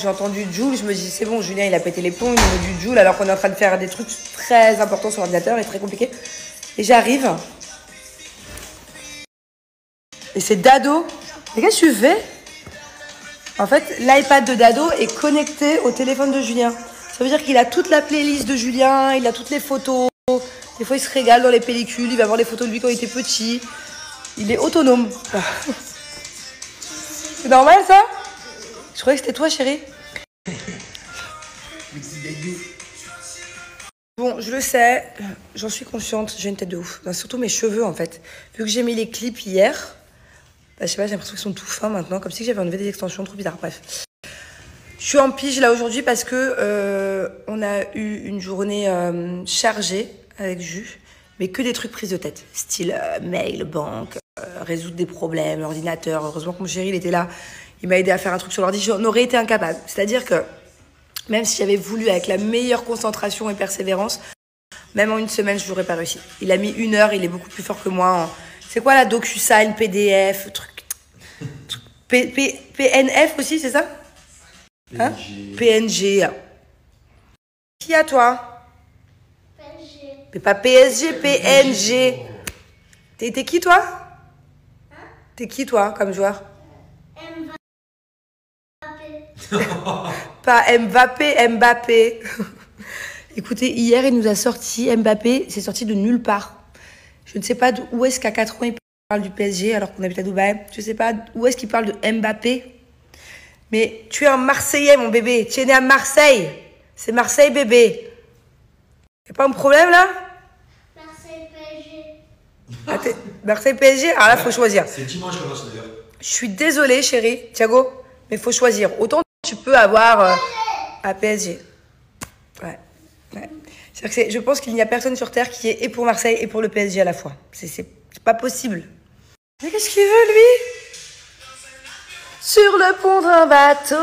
J'ai entendu Joule, je me dis c'est bon, Julien il a pété les plombs, il me dit Joule alors qu'on est en train de faire des trucs très importants sur l'ordinateur et très compliqués. Et j'arrive. Et c'est Dado. Mais qu'est-ce que tu fais? En fait, l'iPad de Dado est connecté au téléphone de Julien. Ça veut dire qu'il a toute la playlist de Julien, il a toutes les photos. Des fois, il se régale dans les pellicules, il va voir les photos de lui quand il était petit. Il est autonome. C'est normal, ça? Je croyais que c'était toi, chérie. Bon, je le sais, j'en suis consciente, j'ai une tête de ouf. Enfin, surtout mes cheveux, en fait. Vu que j'ai mis les clips hier, bah, je sais pas, j'ai l'impression qu'ils sont tout fins maintenant, comme si j'avais enlevé des extensions trop bizarres. Bref. Je suis en pige là aujourd'hui parce que on a eu une journée chargée avec Jus, mais que des trucs prises de tête, style mail, banque, résoudre des problèmes, l'ordinateur. Heureusement que mon chéri il était là, il m'a aidé à faire un truc sur l'ordi. J'en aurais été incapable. C'est-à-dire que même si j'avais voulu avec la meilleure concentration et persévérance, même en une semaine je l'aurais pas réussi. Il a mis 1 heure, il est beaucoup plus fort que moi. C'est quoi la DocuSign, PDF, truc PNF aussi, c'est ça? Hein? PNG. Qui a toi? PSG. Mais pas PSG, PNG. T'es qui toi? Hein? T'es qui toi comme joueur? Mbappé. Pas Mbappé, Mbappé. Écoutez, hier il nous a sorti Mbappé, c'est sorti de nulle part. Je ne sais pas où est-ce qu'à 4 ans il parle du PSG alors qu'on habite à Dubaï. Je ne sais pas où est-ce qu'il parle de Mbappé. Mais tu es un Marseillais, mon bébé. Tu es né à Marseille. C'est Marseille, bébé. Y'a pas un problème, là? Marseille PSG. Ah, Marseille, PSG? Alors là, faut choisir. C'est dimanche le match, d'ailleurs. Je suis désolée, chérie, Thiago, mais faut choisir. Autant tu peux avoir à PSG. Ouais. C'est-à-dire que je pense qu'il n'y a personne sur Terre qui est et pour Marseille et pour le PSG à la fois. C'est pas possible. Mais qu'est-ce qu'il veut, lui? Sur le pont d'un bateau,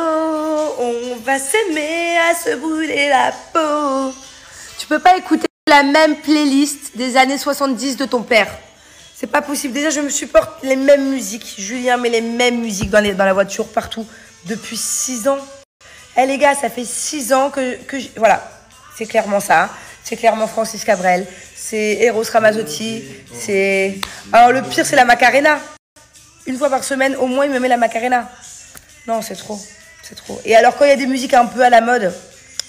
on va s'aimer à se brûler la peau. Tu peux pas écouter la même playlist des années 70 de ton père. C'est pas possible. Déjà, je me supporte les mêmes musiques. Julien met les mêmes musiques dans la voiture, partout, depuis 6 ans. Eh les gars, ça fait 6 ans que voilà, c'est clairement ça. C'est clairement Francis Cabrel. C'est Eros Ramazzotti. C'est... Alors, le pire, c'est la Macarena. 1 fois par semaine, au moins, il me met la Macarena. Non, c'est trop. C'est trop. Et alors, quand il y a des musiques un peu à la mode,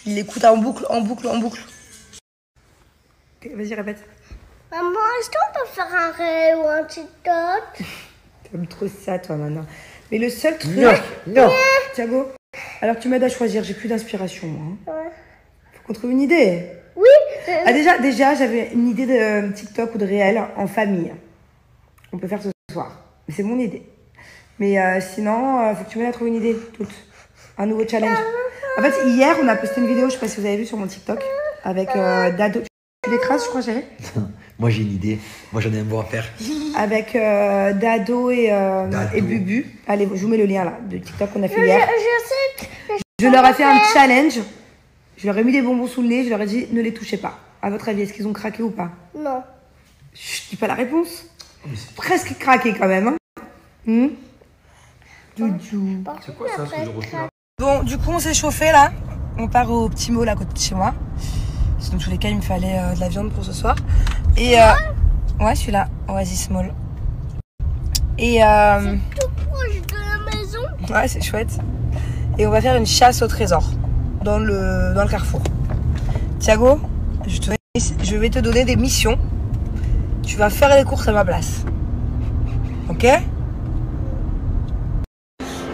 il écoute en boucle, en boucle, en boucle. Vas-y, répète. Maman, est-ce qu'on peut faire un réel ou un TikTok? T'aimes trop ça, toi, maintenant. Mais le seul truc... Non. Thiago, alors tu m'aides à choisir. J'ai plus d'inspiration, moi. Ouais. Faut qu'on trouve une idée. Oui. Ah, déjà j'avais une idée de TikTok ou de réel en famille. On peut faire ce soir. Mais c'est mon idée. Mais sinon, faut que tu m'aides à trouver une idée, toute. Un nouveau challenge. En fait, hier, on a posté une vidéo, je sais pas si vous avez vu sur mon TikTok, avec Dado. Tu l'écrases, je crois, chérie? Moi, j'ai une idée. Moi, j'en ai un bon à faire. Avec Dado et Bubu. Allez, je vous mets le lien là, de TikTok qu'on a fait hier. Je sais. Je leur ai fait un challenge. Je leur ai mis des bonbons sous le nez. Je leur ai dit, ne les touchez pas. À votre avis, est-ce qu'ils ont craqué ou pas? Non. Je dis pas la réponse. Presque craqué quand même. Hein. Doudou. C'est quoi ça, ce que je reçois là? Bon, du coup, on s'est chauffé là. On part au petit mot là, à côté de chez moi. Dans tous les cas, il me fallait de la viande pour ce soir. Et ouais, celui-là, Oasis Mall. Et Tout proche de la maison. ouais, c'est chouette. Et on va faire une chasse au trésor dans le carrefour. Thiago, je vais te donner des missions. Tu vas faire les courses à ma place. Ok?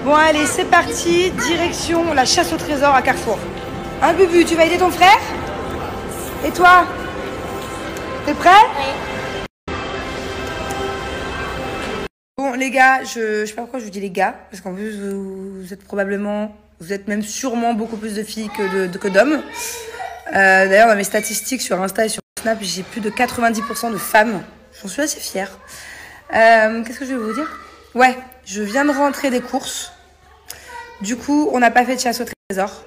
Bon, allez, c'est parti. Direction la chasse au trésor à Carrefour. Hein, Bubu, tu vas aider ton frère? Et toi? T'es prêt? Oui. Bon, les gars, je sais pas pourquoi je vous dis les gars, parce qu'en plus, vous êtes même sûrement beaucoup plus de filles que d'hommes. D'ailleurs, dans mes statistiques sur Insta et sur Snap, j'ai plus de 90% de femmes. J'en suis assez fière. Qu'est-ce que je vais vous dire? Ouais, je viens de rentrer des courses. Du coup, on n'a pas fait de chasse au trésor.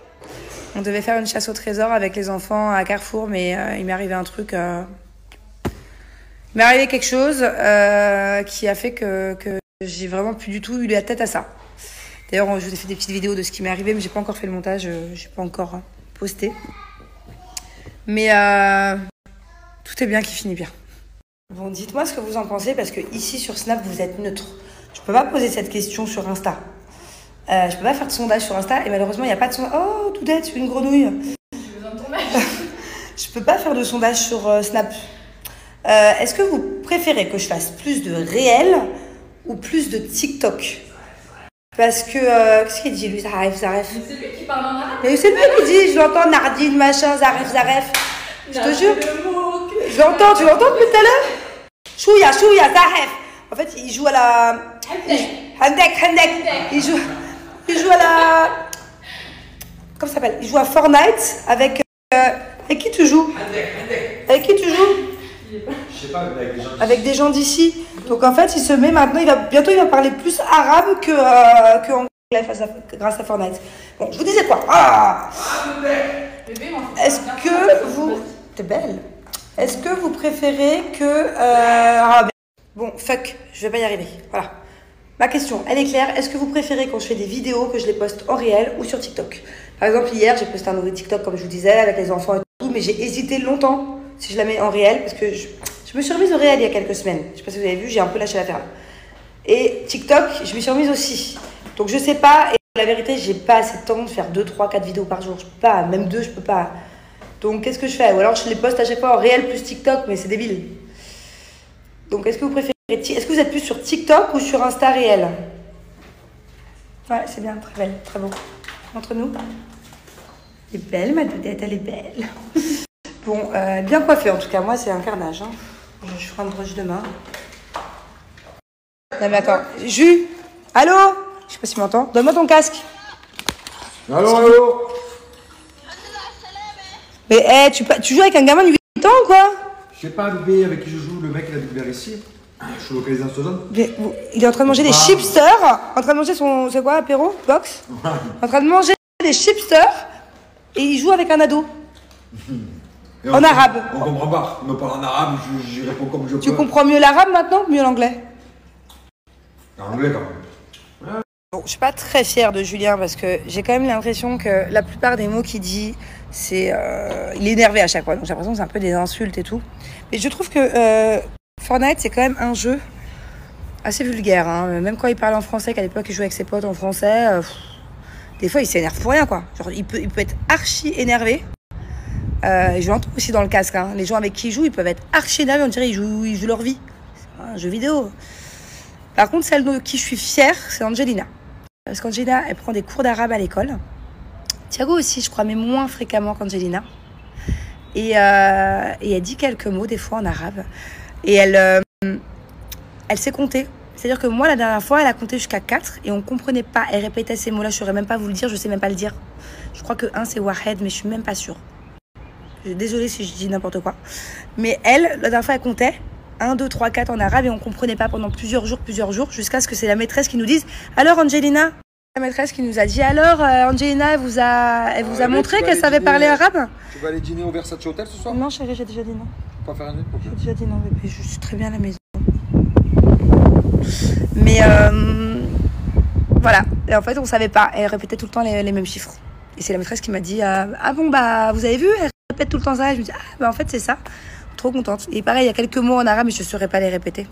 On devait faire une chasse au trésor avec les enfants à Carrefour, mais il m'est arrivé un truc... Il m'est arrivé quelque chose qui a fait que j'ai vraiment plus du tout eu la tête à ça. D'ailleurs, je vous ai fait des petites vidéos de ce qui m'est arrivé, mais j'ai pas encore fait le montage, j'ai pas encore posté. Mais tout est bien qui finit bien. Bon, dites-moi ce que vous en pensez, parce que ici sur Snap, vous êtes neutre. Je peux pas poser cette question sur Insta. Je peux pas faire de sondage sur Insta, et malheureusement, il n'y a pas de sondage. Oh, tout d'être une grenouille. J'ai besoin de ton âge. Je peux pas faire de sondage sur Snap. Est-ce que vous préférez que je fasse plus de réel ou plus de TikTok? Parce que... qu'est-ce qu'il dit, lui? Zaref. Mais c'est lui qui parle en arabe. Mais c'est lui qui dit, je l'entends, Nardine, machin, Zaref. Je te jure. Je l'entends, tu l'entends depuis tout à l'heure? Chouya, Zaref. En fait, il joue à la... Handek. Il joue à la... Comment ça s'appelle? Il joue à Fortnite avec... avec qui tu joues? Avec qui tu joues? Je sais pas, mais avec des gens. Avec des gens d'ici. Donc en fait, il se met maintenant, bientôt il va parler plus arabe que anglais grâce à Fortnite. Bon, je vous disais quoi? Est-ce que vous... T'es belle. Est-ce que vous préférez que... Bon, fuck, je vais pas y arriver. Voilà. Ma question, elle est claire. Est-ce que vous préférez quand je fais des vidéos que je les poste en réel ou sur TikTok? Par exemple, hier, j'ai posté un nouveau TikTok, comme je vous disais, avec les enfants et tout, mais j'ai hésité longtemps si je la mets en réel, parce que je me suis remise au réel il y a quelques semaines. Je sais pas si vous avez vu, j'ai un peu lâché l'affaire. Et TikTok, je me suis remise aussi. Donc je sais pas, et la vérité, j'ai pas assez de temps de faire 2, 3, 4 vidéos par jour. Je peux pas, même 2, je peux pas. Donc qu'est-ce que je fais? Ou alors je les poste à chaque fois en réel plus TikTok, mais c'est débile. Donc est-ce que vous préférez... Est-ce que vous êtes plus sur TikTok ou sur Insta réel? Ouais, c'est bien, très belle, très beau. Entre nous. Elle est belle, ma doudette, elle est belle. Bon, bien coiffée en tout cas, moi c'est un carnage. Hein. Je ferai un brush demain. Non mais attends, Jus, allô? Je sais pas si tu m'entends. Donne-moi ton casque. Allô? Mais tu joues avec un gamin de 8 ans ou quoi? Je sais pas, bébé, avec qui je joue, le mec il a découvert ici. Je suis localisé dans cette zone. Il est en train de manger des chipsters. En train de manger son... C'est quoi, apéro? Box? En train de manger des chipsters. Et il joue avec un ado. En arabe. On comprend pas. Il me parle en arabe, j'y réponds comme je peux. Tu comprends mieux l'arabe maintenant ou mieux l'anglais? En anglais quand même. Bon, je suis pas très fière de Julien parce que j'ai quand même l'impression que la plupart des mots qu'il dit, c'est... il est énervé à chaque fois. Donc j'ai l'impression que c'est un peu des insultes et tout. Mais je trouve que Fortnite, c'est quand même un jeu assez vulgaire. Hein. Même quand il parle en français, qu'à l'époque il jouait avec ses potes en français... des fois, il s'énerve pour rien, quoi. Genre, il peut être archi énervé. Je l'entends aussi dans le casque. Hein. Les gens avec qui il joue, ils peuvent être archi énervés. On dirait qu'ils jouent leur vie. C'est un jeu vidéo. Par contre, celle de qui je suis fière, c'est Angelina. Parce qu'Angelina, elle prend des cours d'arabe à l'école. Thiago aussi, je crois, mais moins fréquemment qu'Angelina. Et elle dit quelques mots, des fois, en arabe. Et elle sait compter. C'est-à-dire que moi, la dernière fois, elle a compté jusqu'à 4 et on ne comprenait pas. Elle répétait ces mots-là, je ne saurais même pas vous le dire, je ne sais même pas le dire. Je crois que 1, c'est Wahed, mais je ne suis même pas sûre. Désolée si je dis n'importe quoi. Mais elle, la dernière fois, elle comptait 1, 2, 3, 4 en arabe et on ne comprenait pas pendant plusieurs jours, jusqu'à ce que c'est la maîtresse qui nous dise « Alors, Angelina ?» La maîtresse qui nous a dit « Alors, Angelina, elle vous a montré qu'elle savait parler arabe ?» Tu vas aller dîner au Versace Hotel ce soir? Non, chérie, j'ai déjà dit non. Pas faire un nuit? J'ai déjà dit non, bébé, je suis très bien à la maison. Mais voilà, et en fait on savait pas, elle répétait tout le temps les mêmes chiffres. Et c'est la maîtresse qui m'a dit ah bon bah vous avez vu, elle répète tout le temps ça. Et je me dis ah bah en fait c'est ça, trop contente. Et pareil, il y a quelques mots en arabe mais je saurais pas les répéter.